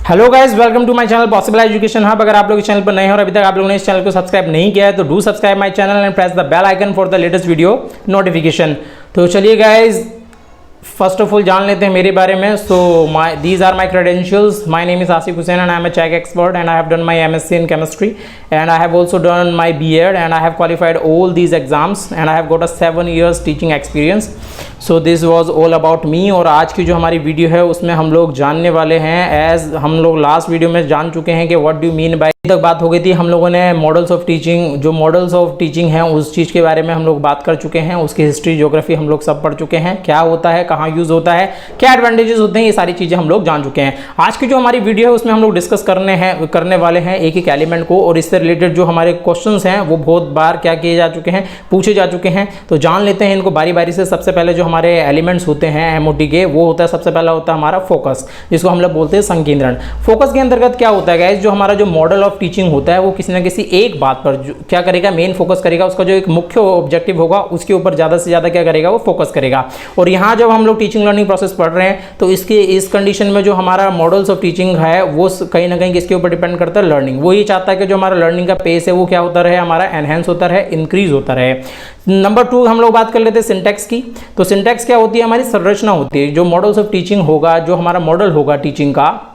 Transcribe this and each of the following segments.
Hello guys, welcome to my channel possible education hub. अगर आप लोग इस चैनल पर नए हो और अभी तक आप लोगों ने इस चैनल को सब्सक्राइब नहीं किया है तो do subscribe my channel and press the bell icon for the latest video notification. तो चलिए गाइस, फर्स्ट ऑफ ऑल जान लेते हैं मेरे बारे में। So these are my credentials. My name is Asif Hussain and I am a check expert and I have done my MSc in chemistry and I have also done my B.Ed and I have qualified all these exams and I have got a 7 years teaching experience. So this was all about me। और आज की जो हमारी video है उसमें हम लोग जानने वाले हैं, एज हम लोग लास्ट वीडियो में जान चुके हैं कि व्हाट डू मीन बाय, तक बात हो गई थी हम लोगों ने मॉडल्स ऑफ टीचिंग, जो मॉडल्स ऑफ टीचिंग हैं उस चीज़ के बारे में हम लोग बात कर चुके हैं। उसकी हिस्ट्री ज्योग्राफी हम लोग सब पढ़ चुके हैं, क्या होता है, कहाँ यूज़ होता है, क्या एडवांटेजेस होते हैं, ये सारी चीज़ें हम लोग जान चुके हैं। आज की जो हमारी वीडियो है उसमें हम लोग डिस्कस करने वाले हैं एक एक एलिमेंट को, और इससे रिलेटेड जो हमारे क्वेश्चंस हैं वो बहुत बार क्या किए जा चुके हैं, पूछे जा चुके हैं। तो जान लेते हैं इनको बारी बारी से। सबसे पहले जो हमारे एलिमेंट्स होते हैं MOT के, वो होता है, सबसे पहला होता है हमारा फोकस, जिसको हम लोग बोलते हैं संकेंद्रण। फोकस के अंतर्गत क्या होता है गाइस, जो हमारा जो मॉडल ऑफ टीचिंग होता है वो किसी न किसी एक बात पर क्या करेगा, मेन फोकस करेगा। उसका जो एक मुख्य ऑब्जेक्टिव होगा उसके ऊपर ज़्यादा से ज़्यादा क्या करेगा, वो फोकस करेगा। और यहाँ जब हम लोग टीचिंग लर्निंग प्रोसेस पढ़ रहे हैं तो इस कंडीशन में जो हमारा मॉडल्स ऑफ टीचिंग है वो कहीं ना कहीं किसके ऊपर डिपेंड करता है, लर्निंग। वो ये चाहता है कि जो हमारा लर्निंग का पेस है वो क्या होता रहे, हमारा एनहेंस होता रहे, इंक्रीज होता रहे। नंबर 2 हम लोग बात कर लेते हैं सिंटैक्स की। तो सिंटैक्स क्या होती है, हमारी संरचना होती है। जो मॉडल्स ऑफ टीचिंग होगा, जो हमारा मॉडल होगा टीचिंग का,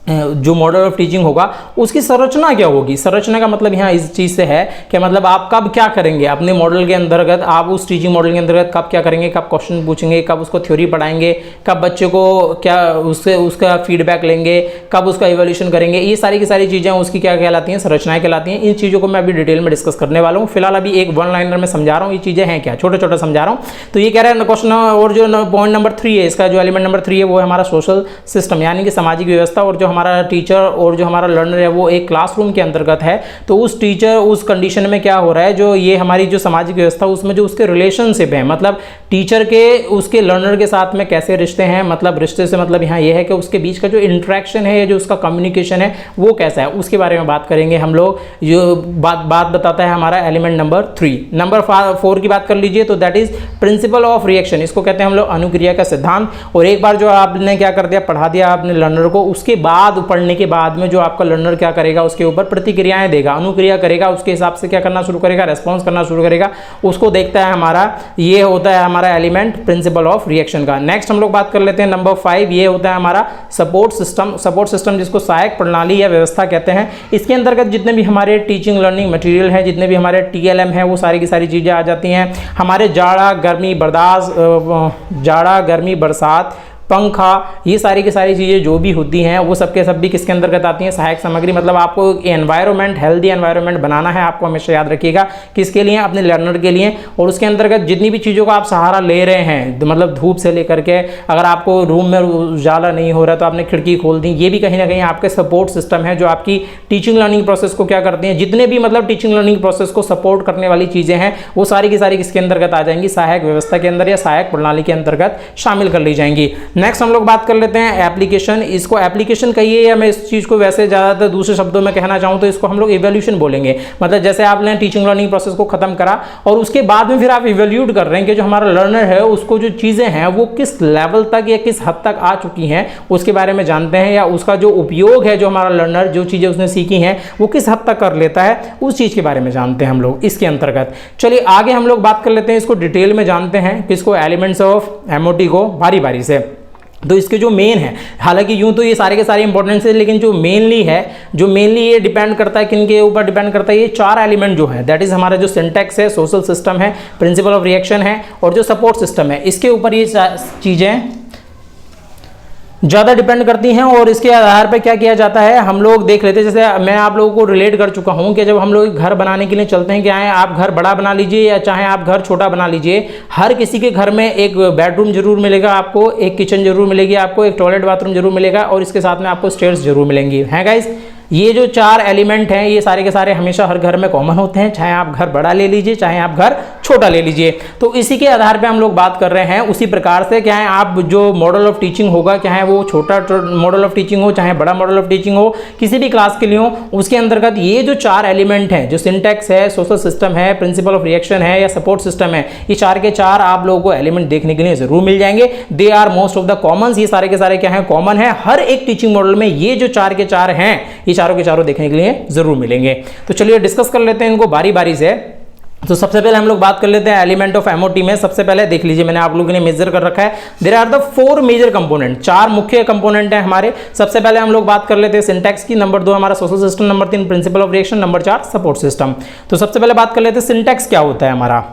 जो मॉडल ऑफ टीचिंग होगा उसकी संरचना क्या होगी। संरचना का मतलब यहाँ इस चीज़ से है कि मतलब आप कब क्या करेंगे अपने मॉडल के अंतर्गत, आप उस टीचिंग मॉडल के अंतर्गत कब क्या करेंगे, कब क्वेश्चन पूछेंगे, कब उसको थ्योरी पढ़ाएंगे, कब बच्चे को क्या उसका फीडबैक लेंगे, कब उसका इवोल्यूशन करेंगे। ये सारी की सारी चीज़ें उसकी क्या कहलाती हैं, संरचनाएं कहलाती हैं। इन चीज़ों को मैं अभी डिटेल में डिस्कस करने वाला हूँ। फिलहाल अभी एक वन लाइनर में समझा रहा हूँ, ये चीज़ें हैं क्या, छोटे छोटे समझा रहा हूँ। तो ये कह रहा है क्वेश्चन, और जो पॉइंट नंबर 3 है, इसका जो एलिमेंट नंबर 3 है वो है हमारा सोशल सिस्टम, यानी कि सामाजिक व्यवस्था। और जो हमारा टीचर और जो हमारा लर्नर है वो एक क्लासरूम के अंतर्गत है, तो उस टीचर उस कंडीशन में क्या हो रहा है, जो ये हमारी जो सामाजिक व्यवस्था उसमें जो उसके रिलेशनशिप है, मतलब टीचर के उसके लर्नर के साथ में कैसे रिश्ते हैं, मतलब रिश्ते से मतलब यहाँ ये है कि उसके बीच का जो इंटरेक्शन है, जो उसका कम्युनिकेशन है वो कैसा है, उसके बारे में बात करेंगे हम लोग। जो बात बताता है हमारा एलिमेंट नंबर 3। नंबर 4 की बात कर लीजिए, तो that is principal of reaction. इसको कहते हैं हम लोग अनुक्रिया का सिद्धांत। और एक बार जो आपने क्या कर दिया, पढ़ा दिया आपने लर्नर को, उसके बाद पढ़ने के बाद में जो आपका लर्नर क्या करेगा, उसके ऊपर प्रतिक्रियाएं देगा, अनुक्रिया करेगा, उसके हिसाब से क्या करना शुरू करेगा, रेस्पॉन्स करना शुरू करेगा, उसको देखता है हमारा, ये होता है हमारा एलिमेंट प्रिंसिपल ऑफ रिएक्शन का। नेक्स्ट हम लोग बात कर लेते हैं नंबर 5, ये होता है हमारा सपोर्ट सिस्टम। सपोर्ट सिस्टम जिसको सहायक प्रणाली या व्यवस्था कहते हैं। इसके अंतर्गत जितने भी हमारे टीचिंग लर्निंग मटेरियल है, जितने भी हमारे TLM है, वो सारी की सारी चीजें आ जाती हैं। हमारे जाड़ा गर्मी बरसात, पंखा, ये सारी की सारी चीज़ें जो भी होती हैं वो सब के सब भी किसके अंतर्गत आती हैं, सहायक सामग्री। मतलब आपको एनवायरनमेंट, हेल्दी एनवायरनमेंट बनाना है, आपको हमेशा याद रखिएगा, किसके लिए, अपने लर्नर के लिए। और उसके अंतर्गत जितनी भी चीज़ों का आप सहारा ले रहे हैं, मतलब धूप से लेकर के, अगर आपको रूम में उजाला नहीं हो रहा तो आपने खिड़की खोल दी, ये भी कहीं ना कहीं आपके सपोर्ट सिस्टम है, जो आपकी टीचिंग लर्निंग प्रोसेस को क्या करती हैं, जितने भी मतलब टीचिंग लर्निंग प्रोसेस को सपोर्ट करने वाली चीज़ें हैं वो सारी की सारी किसके अंतर्गत आ जाएंगी, सहायक व्यवस्था के अंदर या सहायक प्रणाली के अंतर्गत शामिल कर ली जाएंगी। नेक्स्ट हम लोग बात कर लेते हैं एप्लीकेशन। इसको एप्लीकेशन कहिए या मैं इस चीज को वैसे ज्यादातर दूसरे शब्दों में कहना चाहूं तो इसको हम लोग इवोल्यूशन बोलेंगे। मतलब जैसे आपने टीचिंग लर्निंग प्रोसेस को खत्म करा और उसके बाद में फिर आप इवोल्यूट कर रहे हैं कि जो हमारा लर्नर है उसको जो चीजें हैं वो किस लेवल तक या किस हद तक आ चुकी हैं उसके बारे में जानते हैं, या उसका जो उपयोग है, जो हमारा लर्नर जो चीजें उसने सीखी हैं वो किस हद तक कर लेता है, उस चीज के बारे में जानते हैं हम लोग इसके अंतर्गत। चलिए आगे हम लोग बात कर लेते हैं, इसको डिटेल में जानते हैं, किसको, एलिमेंट्स ऑफ MOT को बारी बारी से। तो इसके जो मेन है, हालांकि यूं तो ये सारे के सारे इंपॉर्टेंस है, लेकिन जो मेनली ये डिपेंड करता है, किन के ऊपर डिपेंड करता है, ये 4 एलिमेंट जो है, दैट इज हमारा जो सिंटैक्स है, सोशल सिस्टम है, प्रिंसिपल ऑफ रिएक्शन है और जो सपोर्ट सिस्टम है, इसके ऊपर ये चीजें ज़्यादा डिपेंड करती हैं। और इसके आधार पर क्या किया जाता है हम लोग देख लेते हैं। जैसे मैं आप लोगों को रिलेट कर चुका हूं कि जब हम लोग घर बनाने के लिए चलते हैं, चाहे आप घर बड़ा बना लीजिए या चाहे आप घर छोटा बना लीजिए, हर किसी के घर में एक बेडरूम जरूर मिलेगा आपको, एक किचन जरूर मिलेगी आपको, एक टॉयलेट बाथरूम जरूर मिलेगा और इसके साथ में आपको स्टेयर्स जरूर मिलेंगी, हैं गाइस। ये जो 4 एलिमेंट हैं ये सारे के सारे हमेशा हर घर में कॉमन होते हैं, चाहे आप घर बड़ा ले लीजिए चाहे आप घर छोटा ले लीजिए। तो इसी के आधार पे हम लोग बात कर रहे हैं। उसी प्रकार से क्या है, आप जो मॉडल ऑफ टीचिंग होगा, चाहे वो छोटा मॉडल ऑफ टीचिंग हो चाहे बड़ा मॉडल ऑफ टीचिंग हो, किसी भी क्लास के लिए हो, उसके अंतर्गत ये जो 4 एलिमेंट हैं, जो सिंटैक्स है, सोशल सिस्टम है, प्रिंसिपल ऑफ रिएक्शन है या सपोर्ट सिस्टम है, ये 4 के 4 आप लोगों को एलिमेंट देखने के लिए जरूर मिल जाएंगे। They are most of the common, ये सारे के सारे क्या है, कॉमन है। हर एक टीचिंग मॉडल में ये जो 4 के 4 हैं, ये चारों के चारों देखने के लिए जरूर मिलेंगे। तो चलिए डिस्कस कर लेते हैं इनको बारी बारी से। तो सबसे पहले हम लोग बात कर लेते हैं एलिमेंट ऑफ एमओटी में। सबसे पहले देख लीजिए, मैंने आप लोगों ने मेजर कर रखा है, there are the 4 major component, 4 मुख्य कंपोनेंट हैं हमारे। सबसे पहले हम लोग बात कर लेते हैं सिंटैक्स की, नंबर 2 हमारा social system, number 3 principal of reaction, number 4 support system. तो सबसे पहले बात कर लेते हैं सिंटैक्स क्या होता है हमारा।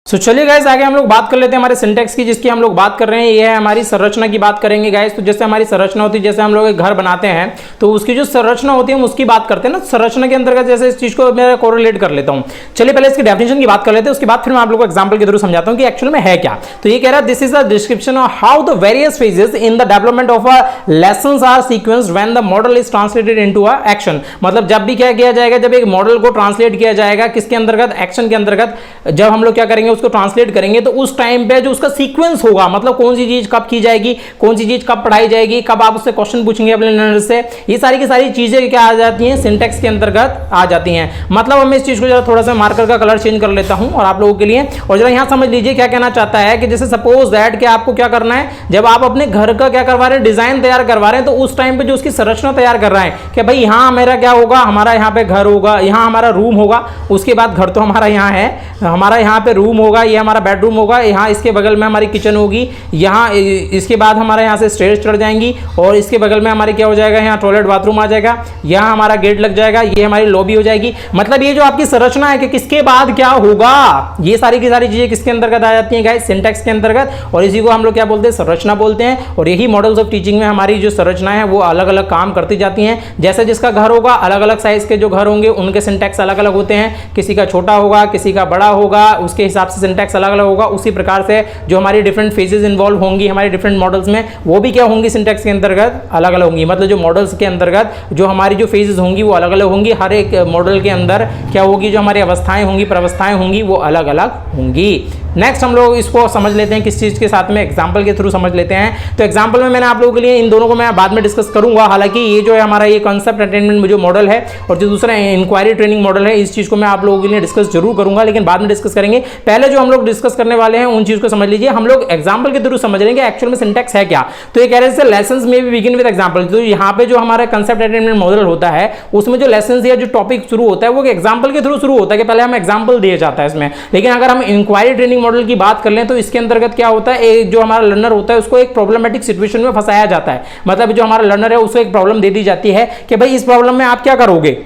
तो चलिए गाइस आगे हम लोग बात कर लेते हैं हमारे सिंटैक्स की, जिसकी हम लोग बात कर रहे हैं ये है हमारी संरचना की बात करेंगे गाइस। तो जैसे हमारी संरचना होती है, जैसे हम लोग एक घर बनाते हैं तो उसकी जो संरचना होती है हम उसकी बात करते हैं ना। संरचना के अंतर्गत जैसे इस चीज को मैं कोरिलेट कर लेता हूं। चलिए पहले इसकी डेफिनेशन की बात कर लेते हैं, उसके बाद फिर मैं आप लोगों को एग्जांपल के थ्रू समझाता हूं कि एक्चुअल में है क्या। तो ये कह रहा है this is the description of how the various phases in the development of a lessons are sequenced when the model is translated into a action. मतलब जब भी क्या किया जाएगा, जब एक मॉडल को ट्रांसलेट किया जाएगा किसके अंतर्गत, एक्शन के अंतर्गत, जब हम लोग क्या करेंगे उसको ट्रांसलेट करेंगे तो उस टाइम पे जो उसका सीक्वेंस होगा, मतलब कौन सी चीज कब की जाएगी, कौन सी चीज कब पढ़ाई जाएगी, कब आप उससे क्वेश्चन पूछेंगे अपने लर्नर से, ये सारी की सारी चीजें क्या आ जाती हैं, सिंटैक्स के अंतर्गत आ जाती हैं। मतलब मैं इस चीज को जरा थोड़ा सा मार्कर का कलर चेंज कर लेता हूं और आप लोगों के लिए, और जरा यहां समझ लीजिए क्या कहना चाहता है कि जैसे सपोज दैट कि आपको क्या करना है, जब आप अपने घर का क्या करवा रहे हैं, डिजाइन तैयार करवा रहे हैं, तो उस टाइम पे जो उसकी संरचना तैयार कर रहा है कि भाई यहां मेरा क्या होगा, हमारा यहाँ पे घर होगा, यहाँ हमारा रूम होगा, उसके बाद घर तो हमारा यहाँ है, हमारा यहाँ पे रूम होगा, ये हमारा बेडरूम होगा, यहाँ इसके बगल में हमारी किचन होगी, यहाँ इसके बाद हमारे यहाँ से स्टेयर्स चढ़ जाएंगी और इसके बगल में हमारे क्या हो जाएगा, यहाँ टॉयलेट बाथरूम आ जाएगा, यहाँ हमारा गेट लग जाएगा, ये हमारी लॉबी हो जाएगी। मतलब ये जो आपकी संरचना है कि किसके बाद क्या होगा, ये सारी की सारी चीजें किसके अंतर्गत आ जाती हैं गाइस, सिंटैक्स के अंतर्गत। और इसी को हम लोग क्या बोलते हैं, संरचना बोलते हैं। और यही मॉडल्स ऑफ टीचिंग में हमारी जो संरचना है वो अलग अलग काम करती जाती हैं। जैसे जिसका घर होगा, अलग अलग साइज के जो घर होंगे उनके सिंटैक्स अलग अलग होते हैं, किसी का छोटा होगा किसी का बड़ा होगा, उसके हिसाब से सिंटैक्स अलग अलग होगा। उसी प्रकार से जो हमारी डिफरेंट फेजेस इन्वॉल्व होंगी हमारे डिफरेंट मॉडल्स में, वो भी क्या होंगी, सिंटैक्स के अंतर्गत अलग अलग होंगी। मतलब जो मॉडल्स के अंतर्गत जो हमारी जो फेजेस होंगी वो अलग अलग होंगी। हर एक मॉडल के अंदर क्या होगी, जो हमारी अवस्थाएं होंगी, प्रवस्थाएं होंगी, वो अलग अलग होंगी। नेक्स्ट हम लोग इसको समझ लेते हैं किस चीज के साथ में, एग्जांपल के थ्रू समझ लेते हैं। तो एग्जांपल में मैंने आप लोगों के लिए इन दोनों को मैं बाद में डिस्कस करूंगा। हालांकि ये जो है हमारा ये कॉन्सेप्ट अटेनमेंट जो मॉडल है और जो दूसरा इंक्वायरी ट्रेनिंग मॉडल है, इस चीज को मैं आप लोगों के लिए डिस्कस जरूर करूंगा, लेकिन बाद में डिस्कस करेंगे। पहले जो हम लोग डिस्कस करने वाले हैं उन चीज को समझ लीजिए। हम लोग एग्जांपल के थ्रू समझ लेंगे एक्चुअल में सिंटैक्स है क्या। तो ये कह रहे हैं लेसन्स में भी बिगिन विद एग्जांपल। तो यहाँ पे जो हमारा कॉन्सेप्ट अटेनमेंट मॉडल होता है उसमें जो लेसन्स या जो टॉपिक शुरू होता है वो एग्जांपल के थ्रू शुरू होता है कि पहले हम एग्जांपल दिया जाता है इसमें। लेकिन अगर हम इंक्वायरी ट्रेनिंग मॉडल की बात कर लें तो इसके अंतर्गत क्या होता है, एक जो हमारा लर्नर होता है उसको एक प्रॉब्लमेटिक सिचुएशन में फंसाया जाता है। मतलब जो हमारा लर्नर है उसको एक प्रॉब्लम दे दी जाती है कि भाई इस प्रॉब्लम में आप क्या करोगे,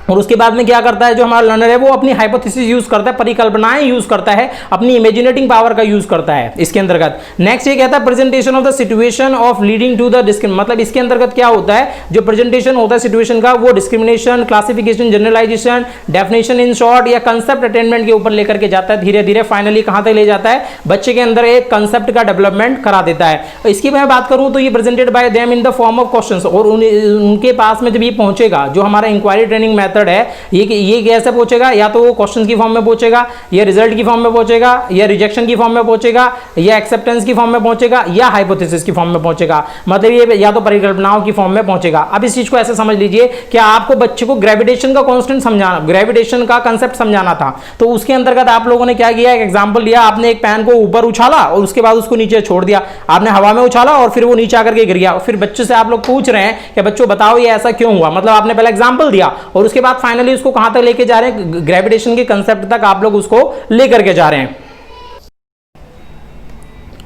और उसके बाद में क्या करता है जो हमारा लर्नर है वो अपनी हाइपोथेसिस यूज करता है, परिकल्पनाएं यूज करता है, अपनी इमेजिनेटिंग पावर का यूज करता है इसके अंतर्गत। नेक्स्ट ये कहता है presentation of the situation of leading to the discrimination. मतलब इसके अंतर्गत क्या होता है, जो प्रेजेंटेशन होता है सिचुएशन का वो discrimination, classification, generalization, definition in short या कंसेप्ट अटेनमेंट के ऊपर लेकर के जाता है। धीरे धीरे फाइनली कहां तक ले जाता है, बच्चे के अंदर एक कंसेप्ट का डेवलपमेंट करा देता है। इसकी मैं बात करूं तो ये presented by them in the form of questions. और उनके पास में जब ये पहुंचेगा जो हमारा इंक्वायरी ट्रेनिंग मेथड है, ये कैसे पहुंचेगा, या तो वो क्वेश्चन की फॉर्म में पहुंचेगा, या रिजल्ट की फॉर्म में पहुंचेगा, या रिजेक्शन की फॉर्म में पहुंचेगा, या एक्सेप्टेंस की फॉर्म में पहुंचेगा, या हाइपोथेसिस की फॉर्म में पहुंचेगा। मतलब ये या तो परिकल्पनाओं की फॉर्म में पहुंचेगा। अब इस चीज को ऐसे समझ लीजिए कि आपको बच्चे को ग्रेविटेशन का कांस्टेंट समझाना, ग्रेविटेशन का कांसेप्ट समझाना था, तो उसके अंतर्गत आप लोगों ने क्या किया, एक एग्जांपल लिया, आपने एक पेन को ऊपर उछाला और उसके बाद उसको नीचे छोड़ दिया। आपने हवा में उछाला और फिर वो नीचे आकर के गिर गया। फिर बच्चे से आप लोग पूछ रहे हैं कि बच्चों बताओ ये ऐसा क्यों हुआ। मतलब आपने पहले एग्जांपल दिया और उसके बाद फाइनली उसको कहां तक लेके जा रहे हैं, ग्रेविटेशन के कंसेप्ट तक आप लोग उसको लेकर के जा रहे हैं।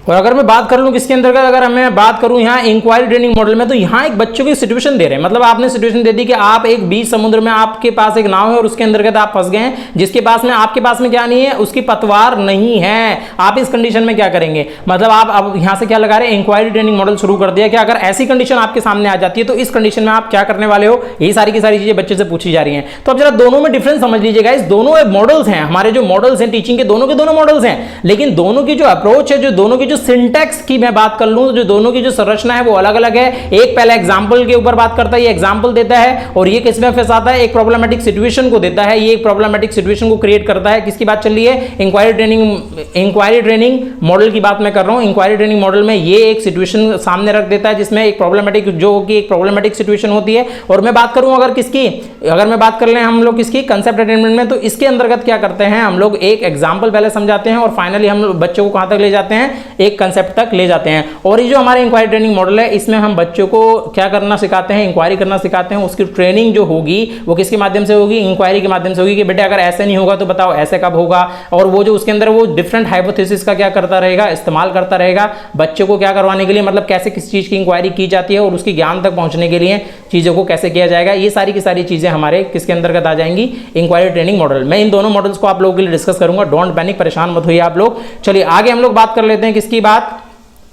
और अगर मैं बात कर लूं किसके अंतर्गत, अगर मैं बात करूं यहाँ इंक्वायरी ट्रेनिंग मॉडल में, तो यहाँ एक बच्चों की सिचुएशन दे रहे हैं। मतलब आपने सिचुएशन दे दी कि आप एक बीच समुद्र में, आपके पास एक नाव है और उसके अंतर्गत आप फंस गए हैं, जिसके पास में आपके पास में क्या नहीं है, उसकी पतवार नहीं है। आप इस कंडीशन में क्या करेंगे, मतलब आप अब यहाँ से क्या लगा रहे हैं, इंक्वायरी ट्रेनिंग मॉडल शुरू कर दिया कि अगर ऐसी कंडीशन आपके सामने आ जाती है तो इस कंडीशन में आप क्या करने वाले हो। ये सारी की सारी चीजें बच्चे से पूछी जा रही हैं। तो अब जरा दोनों में डिफरेंस समझ लीजिएगा। इस दोनों मॉडल्स हैं, हमारे जो मॉडल्स हैं टीचिंग के दोनों मॉडल्स हैं, लेकिन दोनों की जो अप्रोच है, जो दोनों की जो सिंटैक्स की मैं बात कर लूं, जो दोनों की जो संरचना है वो अलग अलग है। एक पहले एग्जाम्पल के ऊपर बात करता है, ये एग्जाम्पल देता है, और ये किसमें फंसाता है, एक प्रॉब्लमेटिक सिचुएशन को देता है, ये एक प्रॉब्लमेटिक सिचुएशन को क्रिएट करता है। किसकी बात चल रही है, इंक्वायरी ट्रेनिंग मॉडल की बात मैं कर रहा हूं। इंक्वायरी ट्रेनिंग मॉडल में ये एक सिचुएशन सामने रख देता है जिसमें एक प्रॉब्लमेटिक, जो कि एक प्रॉब्लमेटिक सिचुएशन होती है। और मैं बात करूं अगर किसकी, अगर मैं बात कर लें हम लोग किसकी, कंसेप्ट अटेनमेंट में, तो इसके अंतर्गत क्या करते हैं हम लोग, एक एग्जाम्पल पहले समझाते हैं और फाइनली हम बच्चों को कहां तक ले जाते हैं, एक कंसेप्ट तक ले जाते हैं। और ये जो हमारे इंक्वायरी ट्रेनिंग मॉडल है, इसमें हम बच्चों को क्या करना सिखाते हैं, इंक्वायरी करना सिखाते हैं। उसकी ट्रेनिंग जो होगी वो किसके माध्यम से होगी, इंक्वायरी के माध्यम से होगी कि बेटे अगर ऐसे नहीं होगा तो बताओ ऐसे कब होगा। और वो जो उसके अंदर वो डिफरेंट हाइपोथेसिस का क्या करता रहेगा, इस्तेमाल करता रहेगा बच्चों को क्या करवाने के लिए, मतलब कैसे किस चीज की इंक्वायरी की जाती है और उसकी ज्ञान तक पहुंचने के लिए चीजों को कैसे किया जाएगा। ये सारी की सारी चीजें हमारे किसके अंतर्गत आ जाएंगी, इंक्वायरी ट्रेनिंग मॉडल। मैं इन दोनों मॉडल्स को आप लोगों के लिए डिस्कस करूंगा, डोंट पैनिक, परेशान मत होइए आप लोग। चलिए आगे हम लोग बात कर लेते हैं किसकी बात,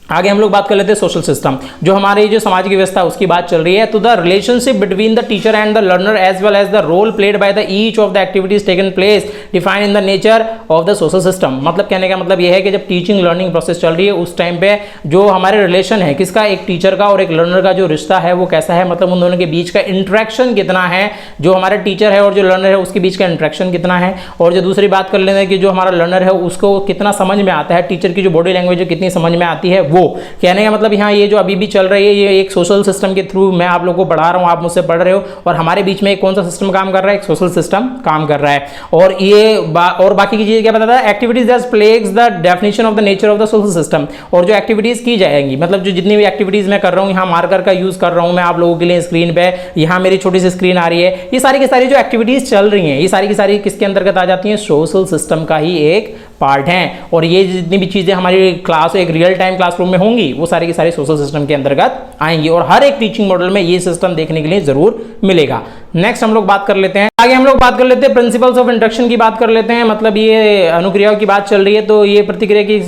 आगे हम लोग बात कर लेते हैं सोशल सिस्टम, जो हमारी जो सामाजिक व्यवस्था उसकी बात चल रही है। तो the relationship between the teacher and the learner as well as the role played by the each of the activities taken place define in the nature of the social system. मतलब कहने का मतलब यह है कि जब टीचिंग लर्निंग प्रोसेस चल रही है उस टाइम पे जो हमारे रिलेशन है किसका, एक टीचर का और एक लर्नर का जो रिश्ता है वो कैसा है, मतलब उन दोनों के बीच का इंटरेक्शन कितना है, जो हमारे टीचर है और जो लर्नर है उसके बीच का इंटरेक्शन कितना है। और जो दूसरी बात कर लेते हैं कि जो हमारा लर्नर है उसको कितना समझ में आता है, टीचर की जो बॉडी लैंग्वेज कितनी समझ में आती है। वो कहने का मतलब यहाँ ये जो अभी भी चल रही है ये एक सोशल सिस्टम के थ्रू मैं आप लोगों को पढ़ा रहा हूँ, आप मुझसे पढ़ रहे हो, और हमारे बीच में एक कौन सा सिस्टम काम कर रहा है, एक सोशल सिस्टम काम कर रहा है। और ये और बाकी की चीजें क्या बताता है, activities that plagues the definition of the nature of the social system. और जो एक्टिविटीज की जाएंगी, मतलब जो जितनी भी एक्टिविटीज मैं कर रहा हूँ, यहाँ मार्कर का यूज कर रहा हूँ मैं आप लोगों के लिए स्क्रीन पे, यहाँ मेरी छोटी सी स्क्रीन आ रही है, ये सारी की सारी जो एक्टिविटीज चल रही हैं ये सारी की सारी किसके अंतर्गत आ जाती हैं, सोशल सिस्टम का ही एक पार्ट है। और ये जितनी भी चीजें हमारी क्लास, एक रियल टाइम क्लासरूम में होंगी वो सारी की सारी सोशल सिस्टम के अंतर्गत आएंगी। और हर एक टीचिंग मॉडल में ये सिस्टम देखने के लिए जरूर मिलेगा। नेक्स्ट हम लोग बात कर लेते हैं, आगे हम लोग बात कर लेते हैं प्रिंसिपल्स ऑफ इंटरेक्शन की बात कर लेते हैं। मतलब ये अनुक्रियाओं की बात चल रही है, तो ये प्रतिक्रिया की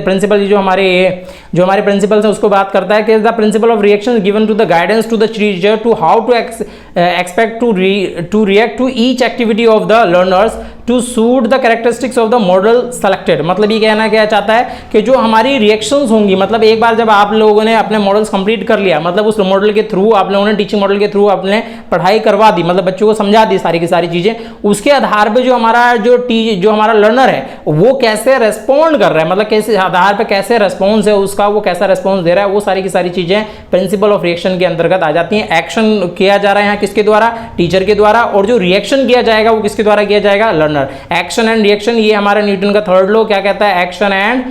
प्रिंसिपल जो हमारे प्रिंसिपल्स हैं उसको बात करता है कि the principle of reaction given to the guidance to the teacher to how to expect to react to each activity of the learners to suit the characteristics of the model selected. मतलब ये कहना क्या चाहता है कि जो हमारी reactions होंगी, मतलब एक बार जब आप लोगों ने अपने मॉडल्स कंप्लीट कर लिया, मतलब उस मॉडल के थ्रू आप लोगों ने टीचिंग मॉडल के थ्रू अपने पढ़ाई करवा दी, मतलब बच्चों को समझा दी सारी की सारी चीजें, उसके आधार पे जो हमारा लर्नर है वो कैसे रेस्पॉन्ड कर रहा है, मतलब कैसे आधार पे कैसे रेस्पॉन्स है उसका, वो कैसा रेस्पॉन्स दे रहा है, वो सारी की सारी चीजें प्रिंसिपल ऑफ रिएक्शन के अंतर्गत आ जाती हैं। एक्शन किया जा रहा है यहाँ किसके द्वारा, टीचर के द्वारा, और जो रिएक्शन किया जाएगा वो किसके द्वारा किया जाएगा, लर्नर। एक्शन एंड रिएक्शन, ये हमारा न्यूटन का थर्ड लॉ क्या कहता है, action and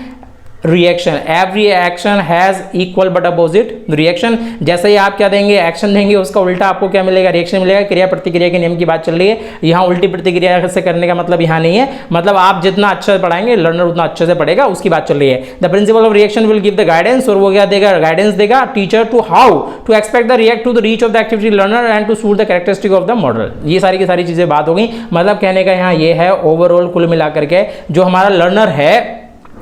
reaction, every action has equal but opposite reaction. जैसे ही आप क्या देंगे, एक्शन देंगे, उसका उल्टा आपको क्या मिलेगा, रिएक्शन मिलेगा। क्रिया प्रतिक्रिया के नियम की बात चल रही है, यहाँ उल्टी प्रतिक्रिया से करने का मतलब यहाँ नहीं है, मतलब आप जितना अच्छा पढ़ाएंगे लर्नर उतना अच्छे से पढ़ेगा, उसकी बात चल रही है। The principle of reaction will give the guidance, और वो क्या देगा, गाइडेंस देगा teacher to how to expect the react to the reach of the activity learner and to suit the characteristic of the model. ये सारी की सारी चीजें बात हो गई। मतलब कहने का यहाँ ये है ओवरऑल कुल मिलाकर के जो हमारा लर्नर है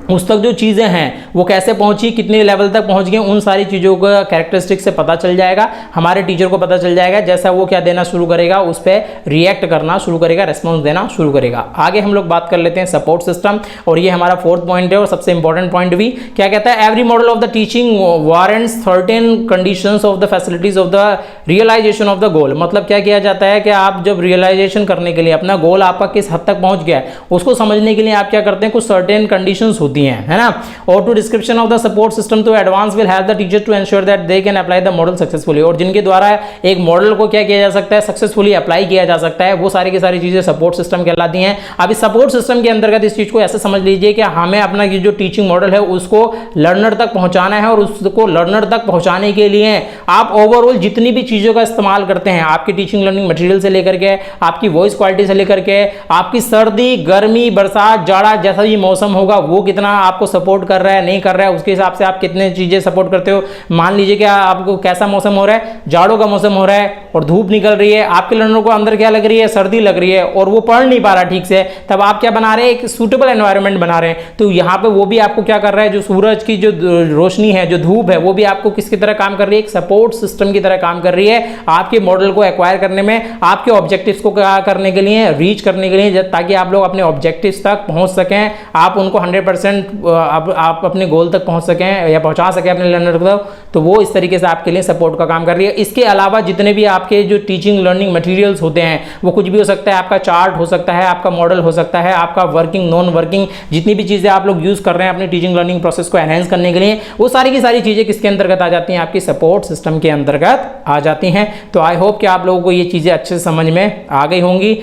उस तक जो चीज़ें हैं वो कैसे पहुंची, कितने लेवल तक पहुंच गए, उन सारी चीज़ों का कैरेक्टरिस्टिक से पता चल जाएगा, हमारे टीचर को पता चल जाएगा। जैसा वो क्या देना शुरू करेगा उस पर रिएक्ट करना शुरू करेगा, रेस्पॉन्स देना शुरू करेगा। आगे हम लोग बात कर लेते हैं सपोर्ट सिस्टम, और ये हमारा फोर्थ पॉइंट है और सबसे इंपॉर्टेंट पॉइंट भी। क्या कहता है, every model of the teaching warrants certain conditions of the facilities of the realization of the goal. मतलब क्या किया जाता है कि आप जब रियलाइजेशन करने के लिए, अपना गोल आपका किस हद तक पहुंच गया उसको समझने के लिए आप क्या करते हैं, कुछ सर्टेन कंडीशंस होती है ना। और to description of the support system to advance will help the teacher to ensure that they can apply the model successfully. और जिनके द्वारा एक मॉडल को क्या किया जा सकता है, सक्सेसफुली अप्लाई किया जा सकता है, वो सारी की सारी चीजें सपोर्ट सिस्टम कहलाती हैं। अब इस सपोर्ट सिस्टम के अंतर्गत इस चीज को ऐसे समझ लीजिए कि हमें अपना ये जो टीचिंग मॉडल है उसको लर्नर तक पहुंचाना है, और उसको लर्नर तक पहुंचाने के लिए आप ओवरऑल जितनी भी चीजों का इस्तेमाल करते हैं, आपकी टीचिंग लर्निंग मटेरियल से लेकर के, आपकी वॉइस क्वालिटी से लेकर के, आपकी सर्दी गर्मी बरसात जाड़ा जैसा भी मौसम होगा वो कितना आपको सपोर्ट कर रहा है नहीं कर रहा है, उसके हिसाब से आप कितने चीजें सपोर्ट करते हो। मान लीजिए कि आपको कैसा मौसम हो रहा है, जाड़ों का मौसम हो रहा है, और धूप निकल रही है, आपके लर्नर को अंदर क्या लग रही है, सर्दी लग रही है और वो पढ़ नहीं पा रहा ठीक से, तब आप क्या बना रहे हैं, एक सूटेबल एनवायरनमेंट बना रहे हैं। तो यहाँ पे वो भी आपको क्या कर रहा है, जो सूरज की जो रोशनी है, जो धूप है, वो भी आपको किसकी तरह काम कर रही है, एक सपोर्ट सिस्टम की तरह काम कर रही है आपके मॉडल को एक्वायर करने में, आपके ऑब्जेक्टिव्स को क्या करने के लिए, रीच करने के लिए, ताकि आप लोग अपने ऑब्जेक्टिव्स तक पहुंच सकें, आप उनको 100% आप अपने गोल तक पहुंच सकें या पहुंचा सकें अपने लर्नर तक। तो वो इस तरीके से आपके लिए सपोर्ट का काम कर रही है। इसके अलावा जितने भी आपके जो टीचिंग लर्निंग मटेरियल्स होते हैं, वो कुछ भी हो सकता है, आपका चार्ट हो सकता है, आपका मॉडल हो सकता है, आपका वर्किंग नॉन वर्किंग जितनी भी चीजें आप लोग यूज कर रहे हैं अपनी टीचिंग लर्निंग प्रोसेस को एनहेंस करने के लिए, वो सारी की सारी चीजें किसके अंतर्गत आ जाती हैं, आपकी सपोर्ट सिस्टम के अंतर्गत आ जाती हैं। तो आई होप कि आप लोगों को ये चीजें अच्छे से समझ में आ गई होंगी।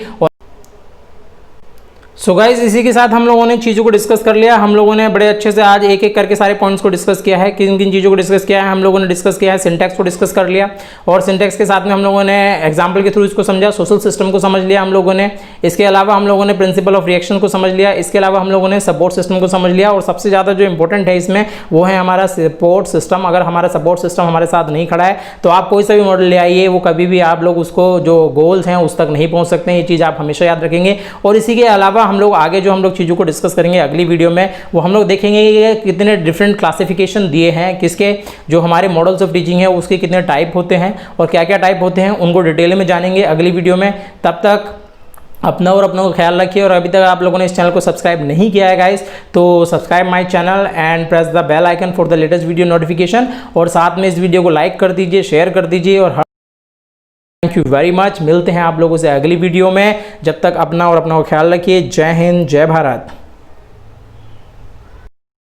सो गाइज इसी के साथ हम लोगों ने चीज़ों को डिस्कस कर लिया। हम लोगों ने बड़े अच्छे से आज एक एक करके सारे पॉइंट्स को डिस्कस किया है। किन किन चीज़ों को डिस्कस किया है हम लोगों ने डिस्कस किया है, सिंटैक्स को डिस्कस कर लिया और सिंटैक्स के साथ में हम लोगों ने एग्जाम्पल के थ्रू इसको समझा, सोशल सिस्टम को समझ लिया हम लोगों ने। इसके अलावा हम लोगों ने प्रिंसिपल ऑफ रिएक्शन को समझ लिया। इसके अलावा हम लोगों ने सपोर्ट सिस्टम को समझ लिया और सबसे ज़्यादा जो इंपॉर्टेंट है इसमें वो है हमारा सपोर्ट सिस्टम। अगर हमारा सपोर्ट सिस्टम हमारे साथ नहीं खड़ा है तो आप कोई सा भी मॉडल ले आइए, वो कभी भी आप लोग उसको जो गोल्स हैं उस तक नहीं पहुँच सकते हैं। ये चीज़ आप हमेशा याद रखेंगे। और इसी के अलावा हम लोग आगे जो हम लोग चीज़ों को डिस्कस करेंगे अगली वीडियो में, वो हम लोग देखेंगे कि कितने डिफरेंट क्लासिफिकेशन दिए हैं, किसके जो हमारे मॉडल्स ऑफ टीचिंग है उसके कितने टाइप होते हैं और क्या क्या टाइप होते हैं, उनको डिटेल में जानेंगे अगली वीडियो में। तब तक अपना और अपनों का ख्याल रखिए। और अभी तक आप लोगों ने इस चैनल को सब्सक्राइब नहीं किया है गाइस, तो subscribe my channel and press the bell icon for the latest video notification. और साथ में इस वीडियो को लाइक कर दीजिए, शेयर कर दीजिए और थैंक यू वेरी मच। मिलते हैं आप लोगों से अगली वीडियो में। जब तक अपना और अपना ख्याल रखिए। जय हिंद, जय भारत।